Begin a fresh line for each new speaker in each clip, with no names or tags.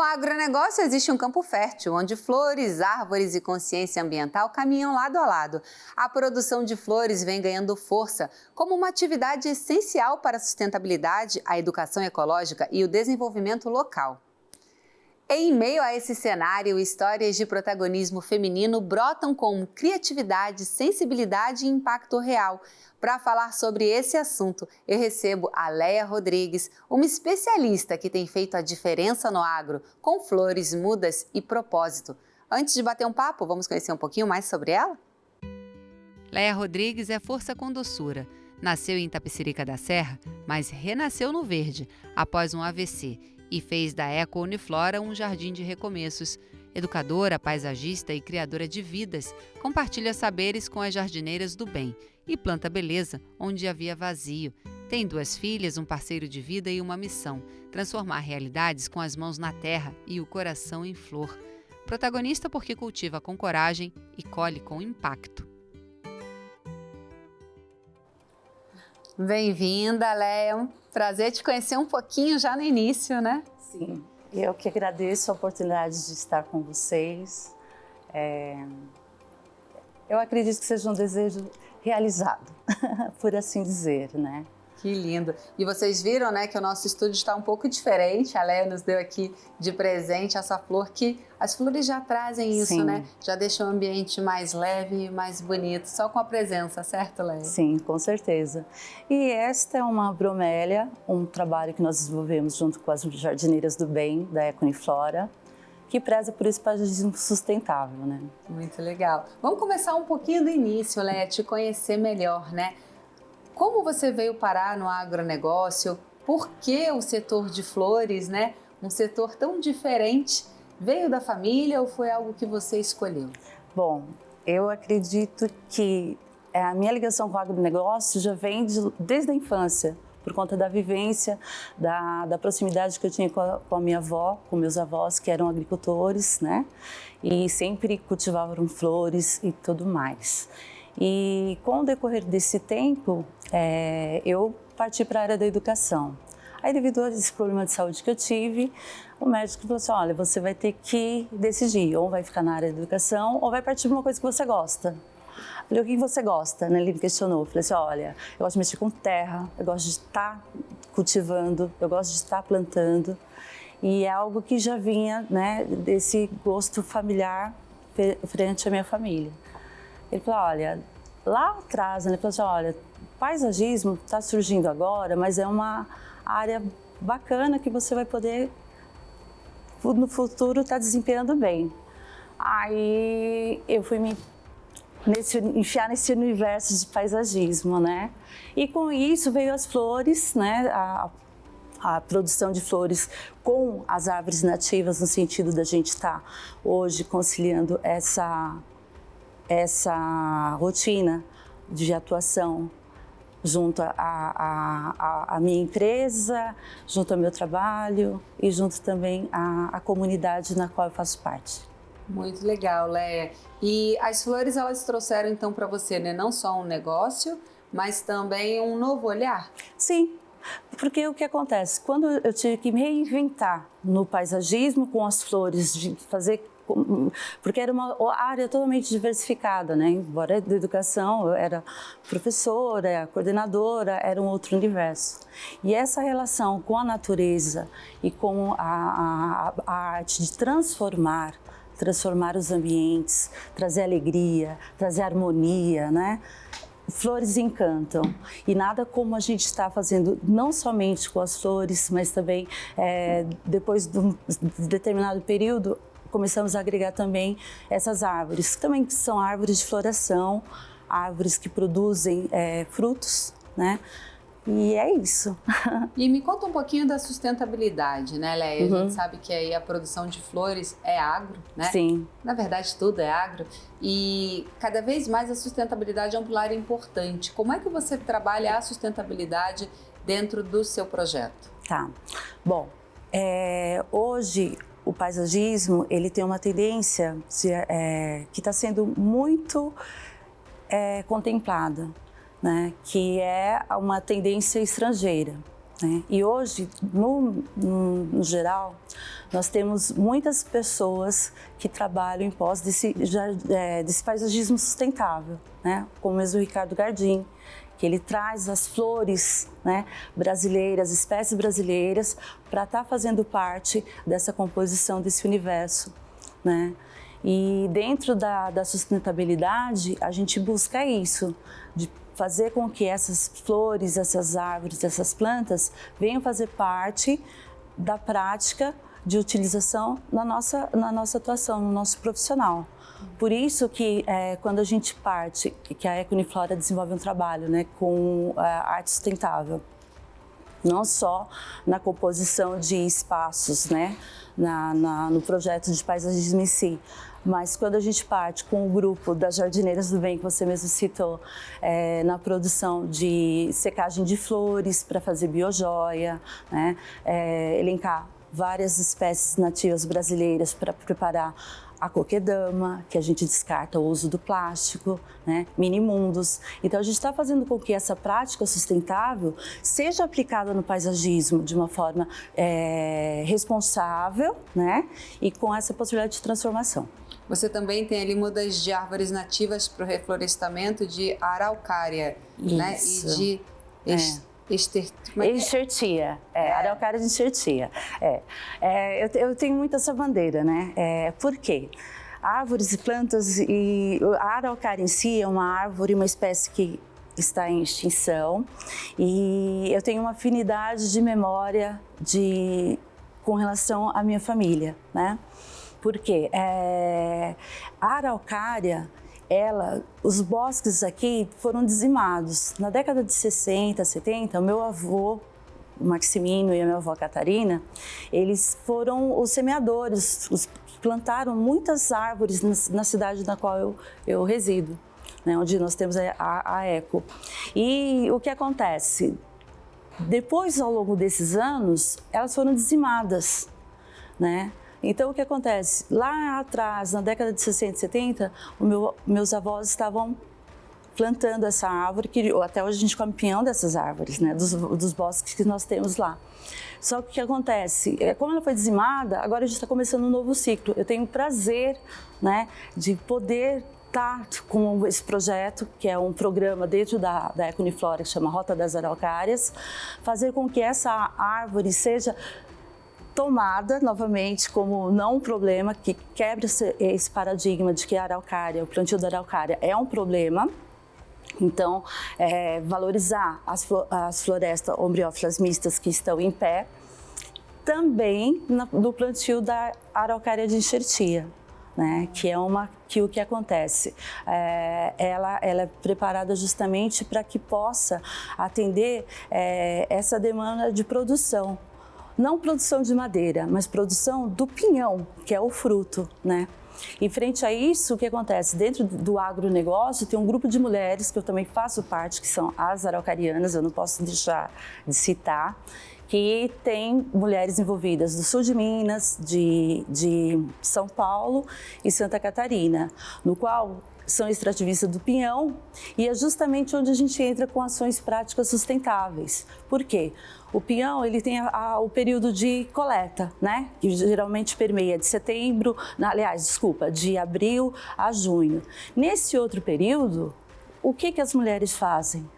agronegócio existe um campo fértil, onde flores, árvores e consciência ambiental caminham lado a lado. A produção de flores vem ganhando força como uma atividade essencial para a sustentabilidade, a educação ecológica e o desenvolvimento local. Em meio a esse cenário, histórias de protagonismo feminino brotam com criatividade, sensibilidade e impacto real. Para falar sobre esse assunto, eu recebo a Léia Rodrigues, uma especialista que tem feito a diferença no agro, com flores, mudas e propósito. Antes de bater um papo, vamos conhecer um pouquinho mais sobre ela? Léia Rodrigues é força com doçura. Nasceu em Itapecerica da Serra, mas renasceu no verde, após um AVC, e fez da Eco Uniflora um jardim de recomeços. Educadora, paisagista e criadora de vidas, compartilha saberes com as jardineiras do bem e planta beleza onde havia vazio. Tem 2 filhas, um parceiro de vida e uma missão: transformar realidades com as mãos na terra e o coração em flor. Protagonista porque cultiva com coragem e colhe com impacto. Bem-vinda, Léia. Prazer te conhecer um pouquinho já no início, né?
Sim, eu que agradeço a oportunidade de estar com vocês. Eu acredito que seja um desejo realizado, por assim dizer, né?
Que lindo! E vocês viram, né, que o nosso estúdio está um pouco diferente. A Léia nos deu aqui de presente essa flor, que as flores já trazem isso, sim, né? Já deixam o ambiente mais leve e mais bonito, só com a presença, certo, Léia?
Sim, com certeza. E esta é uma bromélia, um trabalho que nós desenvolvemos junto com as jardineiras do bem, da Eco Uniflora, que preza por esse paisagismo sustentável, né?
Muito legal. Vamos começar um pouquinho do início, Léia, te conhecer melhor, né? Como você veio parar no agronegócio? Por que o setor de flores, né? Um setor tão diferente, veio da família ou foi algo que você escolheu?
Bom, eu acredito que a minha ligação com o agronegócio já vem desde a infância, por conta da vivência, da proximidade que eu tinha com a minha avó, com meus avós, que eram agricultores, né? E sempre cultivavam flores e tudo mais. E com o decorrer desse tempo, eu parti para a área da educação. Aí, devido a esse problema de saúde que eu tive, o médico falou assim: olha, você vai ter que decidir, ou vai ficar na área da educação, ou vai partir para uma coisa que você gosta. Eu falei: o que você gosta? Ele me questionou. Eu falei assim: olha, eu gosto de mexer com terra, eu gosto de estar cultivando, eu gosto de estar plantando. E é algo que já vinha, né, desse gosto familiar frente à minha família. Ele falou: olha, lá atrás, ele falou assim: olha, paisagismo está surgindo agora, mas é uma área bacana que você vai poder, no futuro, estar desempenhando bem. Aí eu fui me enfiar nesse universo de paisagismo, né? E com isso veio as flores, né? A produção de flores com as árvores nativas, no sentido da gente estar hoje conciliando essa rotina de atuação junto à minha empresa, junto ao meu trabalho e junto também à comunidade na qual eu faço parte.
Muito legal, Léia. E as flores, elas trouxeram então para você, né, não só um negócio, mas também um novo olhar?
Sim, porque o que acontece? Quando eu tive que me reinventar no paisagismo com as flores, de fazer, porque era uma área totalmente diversificada, né? Embora da educação, eu era professora, coordenadora, era um outro universo. E essa relação com a natureza e com a arte de transformar os ambientes, trazer alegria, trazer harmonia, né? Flores encantam, e nada como a gente está fazendo não somente com as flores, mas também depois de um determinado período, começamos a agregar também essas árvores, que também são árvores de floração, árvores que produzem frutos, né? E é isso.
E me conta um pouquinho da sustentabilidade, né, Léia? A gente sabe que aí a produção de flores é agro, né?
Sim.
Na verdade, tudo é agro. E cada vez mais a sustentabilidade é um pilar importante. Como é que você trabalha a sustentabilidade dentro do seu projeto?
Tá. Bom, hoje o paisagismo, ele tem uma tendência que está sendo muito contemplada, né, que é uma tendência estrangeira. né? E hoje, no geral, nós temos muitas pessoas que trabalham em pós desse paisagismo sustentável, né? Como mesmo o Ricardo Gardim, que ele traz as flores, né, brasileiras, espécies brasileiras, para estar fazendo parte dessa composição desse universo, né? E dentro da sustentabilidade, a gente busca isso, de fazer com que essas flores, essas árvores, essas plantas venham fazer parte da prática de utilização na nossa atuação, no nosso profissional. Por isso que quando a gente parte, que a Eco-Uniflora desenvolve um trabalho, né, com arte sustentável, não só na composição de espaços, né, no projeto de paisagismo em si, mas quando a gente parte com o grupo das Jardineiras do Bem, que você mesmo citou, na produção de secagem de flores para fazer biojoia, né, elencar várias espécies nativas brasileiras para preparar a coquedama, que a gente descarta o uso do plástico, né? Minimundos. Então a gente está fazendo com que essa prática sustentável seja aplicada no paisagismo de uma forma responsável, né? E com essa possibilidade de transformação.
Você também tem ali mudas de árvores nativas para o reflorestamento de araucária, né? E de
enxertia, araucária de enxertia. Eu tenho muito essa bandeira, né? Por quê? Árvores e plantas, e a araucária em si é uma árvore, uma espécie que está em extinção, e eu tenho uma afinidade de memória com relação à minha família, né? Porque a araucária, os bosques aqui foram dizimados. Na década de 60, 70, o meu avô, o Maximino, e a minha avó Catarina, eles foram os semeadores, plantaram muitas árvores na cidade na qual eu resido, né, onde nós temos a Eco. E o que acontece? Depois, ao longo desses anos, elas foram dizimadas, né? Então, o que acontece? Lá atrás, na década de 60 e 70, meus avós estavam plantando essa árvore, que até hoje a gente come pinhão dessas árvores, né? Dos bosques que nós temos lá. Só que o que acontece? Como ela foi dizimada, agora a gente está começando um novo ciclo. Eu tenho o prazer, né, de poder estar com esse projeto, que é um programa dentro da Eco-Uniflora, que chama Rota das Araucárias, fazer com que essa árvore seja tomada novamente como não um problema, que quebra esse paradigma de que a araucária, o plantio da araucária é um problema. Então, valorizar as florestas ombriófilas mistas que estão em pé, também no plantio da araucária de enxertia, né? Que o que acontece? Ela é preparada justamente para que possa atender essa demanda de produção. Não produção de madeira, mas produção do pinhão, que é o fruto, né? E frente a isso, o que acontece? Dentro do agronegócio tem um grupo de mulheres, que eu também faço parte, que são as araucarianas, eu não posso deixar de citar, que tem mulheres envolvidas do sul de Minas, de São Paulo e Santa Catarina, no qual são extrativistas do pinhão, e é justamente onde a gente entra com ações práticas sustentáveis. Por quê? O pinhão, ele tem o período de coleta, né? Que geralmente permeia de abril a junho. Nesse outro período, o que as mulheres fazem?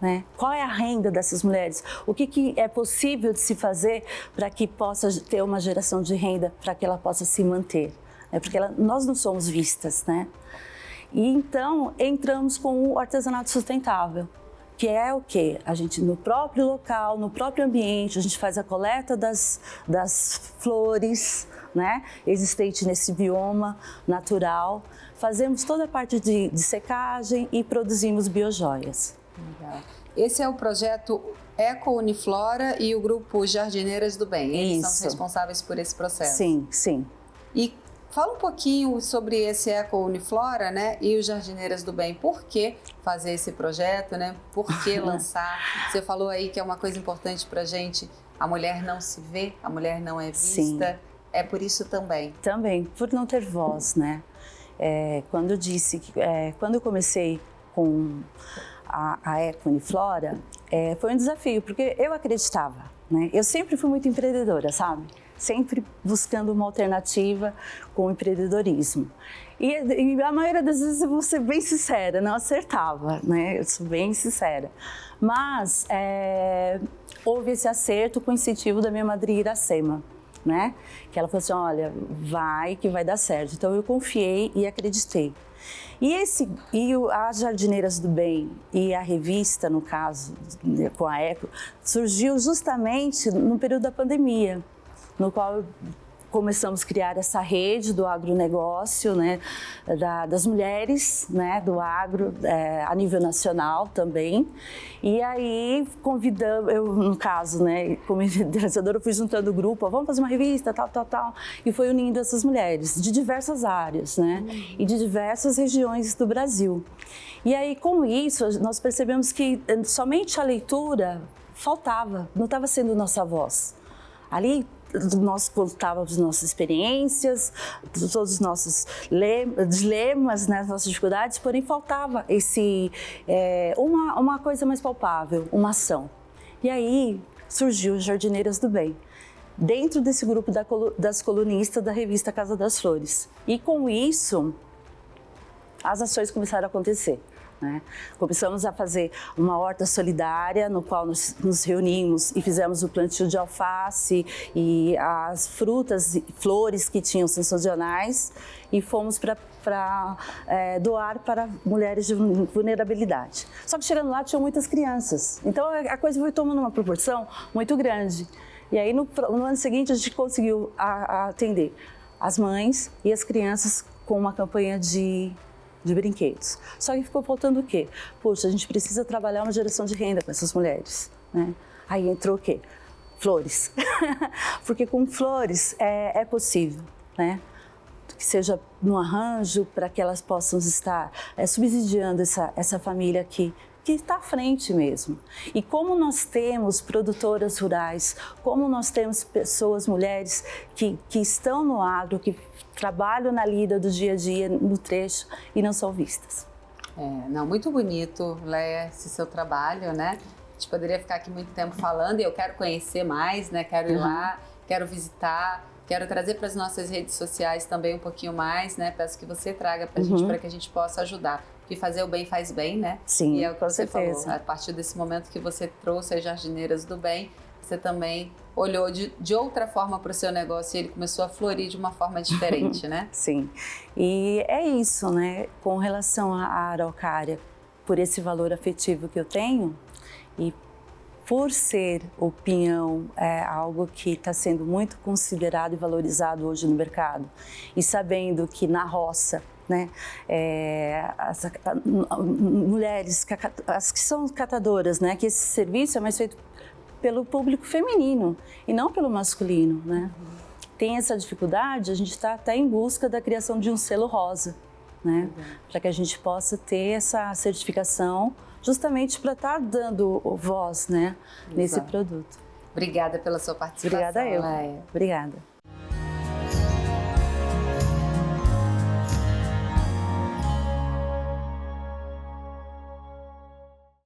Né? Qual é a renda dessas mulheres? O que é possível de se fazer para que possa ter uma geração de renda, para que ela possa se manter? Porque nós não somos vistas, né? E então entramos com o artesanato sustentável, que é o quê? A gente, no próprio local, no próprio ambiente, a gente faz a coleta das flores, né, existente nesse bioma natural, fazemos toda a parte de secagem e produzimos biojoias.
Legal. Esse é o projeto Eco-Uniflora e o grupo Jardineiras do Bem. Eles são os responsáveis por esse processo.
Sim, sim.
E fala um pouquinho sobre esse Eco-Uniflora, né, e os Jardineiras do Bem. Por que fazer esse projeto, né? Por que lançar? Você falou aí que é uma coisa importante pra gente, a mulher não se vê, a mulher não é vista. Sim. É por isso também.
Também, por não ter voz, né? Quando eu comecei com a Equiniflora, foi um desafio, porque eu acreditava, né? Eu sempre fui muito empreendedora, sabe? Sempre buscando uma alternativa com o empreendedorismo. E a maioria das vezes, eu vou ser bem sincera, não acertava, né? Eu sou bem sincera. Mas houve esse acerto com o incentivo da minha madrinha Iracema, né? Que ela falou assim, olha, vai que vai dar certo. Então eu confiei e acreditei. E as Jardineiras do Bem e a revista, no caso, com a Eco, surgiu justamente no período da pandemia, no qual começamos a criar essa rede do agronegócio, né, das mulheres, né, do agro, a nível nacional também. E aí convidamos, eu no caso, né, como idealizadora, eu fui juntando o grupo, vamos fazer uma revista, tal, e foi unindo essas mulheres de diversas áreas, né, e de diversas regiões do Brasil. E aí, com isso, nós percebemos que somente a leitura faltava, não estava sendo nossa voz. Ali, nós contávamos nossas experiências, todos os nossos dilemas, né, nossas dificuldades, porém faltava uma coisa mais palpável, uma ação. E aí surgiu Jardineiras do Bem, dentro desse grupo das colunistas da revista Casa das Flores. E com isso, as ações começaram a acontecer. Né? Começamos a fazer uma horta solidária, no qual nos reunimos e fizemos o plantio de alface e as frutas e flores que tinham sazonais e fomos para doar para mulheres de vulnerabilidade. Só que chegando lá tinham muitas crianças, então a coisa foi tomando uma proporção muito grande. E aí no ano seguinte a gente conseguiu atender as mães e as crianças com uma campanha de brinquedos. Só que ficou faltando o quê? Poxa, a gente precisa trabalhar uma geração de renda com essas mulheres, né? Aí entrou o quê? Flores. Porque com flores é possível, né? Que seja no arranjo para que elas possam estar subsidiando essa família que está à frente mesmo. E como nós temos produtoras rurais, como nós temos pessoas, mulheres que estão no agro, que trabalham na lida do dia a dia, no trecho, e não são vistas.
Não, muito bonito, Léia, esse seu trabalho, né? A gente poderia ficar aqui muito tempo falando e eu quero conhecer mais, né? Quero ir lá, quero visitar, quero trazer para as nossas redes sociais também um pouquinho mais, né? Peço que você traga para a gente, para que a gente possa ajudar. Porque fazer o bem faz bem, né?
Sim,
e é o que
com
você
certeza.
falou. A partir desse momento que você trouxe as Jardineiras do Bem, você também olhou de outra forma para o seu negócio e ele começou a florir de uma forma diferente, né?
Sim, e é isso, né? Com relação à araucária, por esse valor afetivo que eu tenho e por ser o pinhão algo que está sendo muito considerado e valorizado hoje no mercado e sabendo que na roça, né, as mulheres, as que são catadoras, né, que esse serviço é mais feito pelo público feminino e não pelo masculino, né? Tem essa dificuldade, a gente está até em busca da criação de um selo rosa, né, para que a gente possa ter essa certificação justamente para estar dando voz, né, nesse produto.
Obrigada pela sua participação,
Obrigada eu.
Léia.
Obrigada.